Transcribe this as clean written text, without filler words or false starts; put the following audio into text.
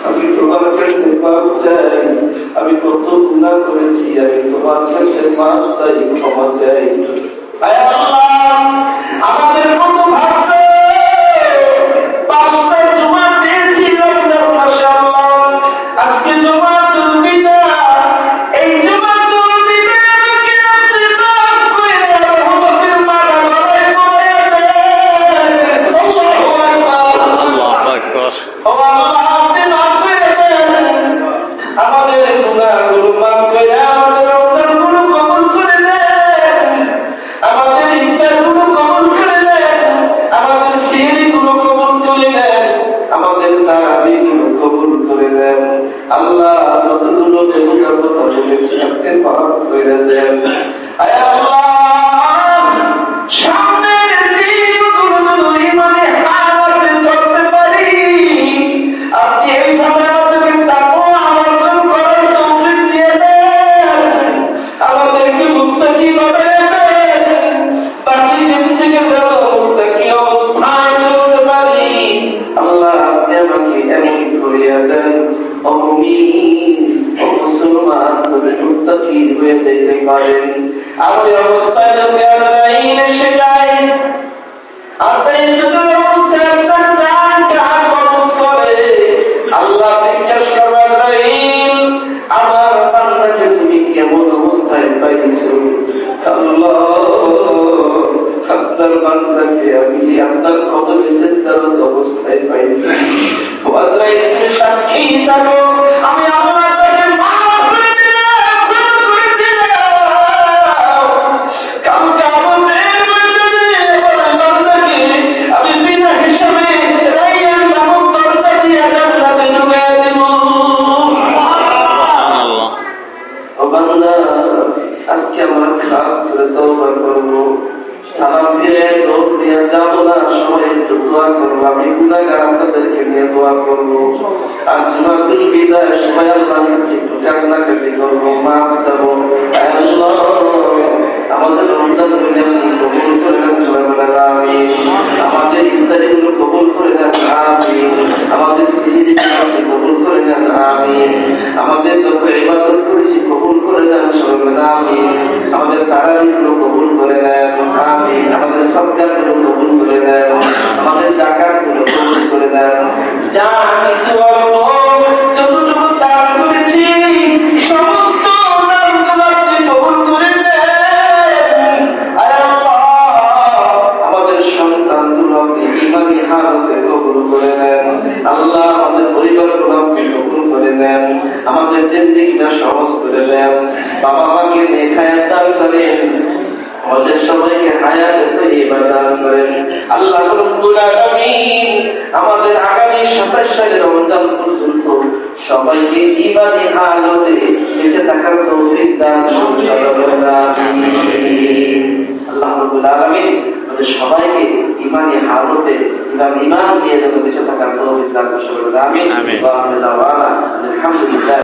আমি তোমার কাছে মাফ চাই, আমি কত গুনাহ করেছি, আমি তোমার কাছে মাফ চাই, ক্ষমা চাই। আয় আল্লাহ, আমাদের কত ভাগ্য, 5টা জুমা পেয়েছি রমজান মাসে আল্লাহ। আজকে জুমাতুল বিদা, এই জুমাতুল বিদা আমাকে আপনি মাফ করে রহমতের মালা গলায় পরিয়ে দেন। আল্লাহু আকবার, আল্লাহু আকবার। ও আল্লাহ, আপনি মাফ করে দেন, আমাদের গুনাহগুলো মাফ করে আমাদের রমজানগুলো কবুল করে দেন, আমাদের ইফতারগুলো কবুল করে দেন, আমাদের সিহরিগুলো কবুল করে দেন, আমাদের তারাবিগুলো কবুল করে দেন। আল্লাহ, যতগুলো দেবতার কথা বলেছি আপনি মাফ করে দেন। আয় আল্লাহ, সামনের দিনগুলো ইমানে হালাতে চলতে পারি, আপনি এইভাবে আমাদেরকে তাকওয়া অর্জন করার তৌফিক দিয়ে দেন, আমাদেরকে মুত্তাকি বানায় দেন, বাকি জিন্দেগি যেন মুত্তাকি অবস্থায় চলতে পারি। আল্লাহ, আপনি আমাকে এমন করিয়া দেন, ও মুমিন, ও মুসলমান, যদি মুত্তাকি হয়ে যেতে পারেন। আর ওই অবস্থায় যদি আজরাইল এসে যায়, আজরাইল যদি অবস্থায় আপনার জানটা কবজ করে, আল্লাহ জিজ্ঞেস করবে, আজরাইল, আমার বান্দাকে তুমি কেমন অবস্থায় পাইছো? আল্লাহ, আপনার বান্দাকে আমি আপনার কদমে সিজদারত অবস্থায় পাইছি। ও আজরাইল, তুমি সাক্ষী থাকো, আমি আল্লাহ তাকে মাফ করে দিলাম, ক্ষমা করে দিলাম। কালকে আমাদের ময়দানে আমার বান্দাকে আমি বিনা হিসাবে রাইয়ান নামক দরজা দিয়ে জান্নাতে ঢুকিয়ে দেব। সুবহানাল্লাহ। ও বান্দা, আজকে আমরা খাস করে তওবা করব, সালাম ফিরে দৌড় দিয়ে যাবো না, সবাই একটু দোয়া করবো। আমি গুনাহগার, আপনাদেরকে নিয়ে দোয়া করবো। আর জুমাতুল বিদায় সবাই আল্লাহর কাছে একটু কান্নাকাটি করবো, মাফ চাবো। আল্লাহ, আমাদের রমজান গুলো কবুল করে নেন, সবাই বলেন আমিন। আমাদের ইফতারিগুলো কবুল করে নেন, আমিন। আমাদের সিহরিগুলো কবুল করে নেন, আমিন। আমাদের যত ইবাদত করেছি কবুল করে নেন, সবাই বলেন আমিন। আমাদের তারাবিগুলো কবুল করে নেন, আমিন। আমাদের সাদকাগুলো কবুল করে দেন, আমাদের যাকাতগুলো কবুল করে দেন। যা কিছু অল্প যতটুকু দান করেছি সমস্ত দানগুলো আপনি কবুল করে নেন। আয় আল্লাহ, আমাদের সন্তানগুলো আপনি ঈমানি হালতে কবুল করে নেন। আল্লাহ, আমাদের পরিবারগুলো আপনি কবুল করে নেন, আমাদের জিন্দেগিটা সহজ করে দেন। বাবা মাকে নেখায়াত দান করেন, আমাদের সবাইকে হায়াতে তয়্যিবা দান করেন। আল্লাহ রাব্বুল আলামিন আমাদের আগামী 27 সালের রমজান পর্যন্ত সবাইকে ঈমানি হালতে বেঁচে থাকার তৌফিক দান করুন। আমিন। আল্লাহ রাব্বুল আলামিন আমাদের সবাইকে ঈমানি হালতে ঈমান নিয়ে যেন বেঁচে থাকার তৌফিক দান করুন। আমিন। আলহামদুলিল্লাহ।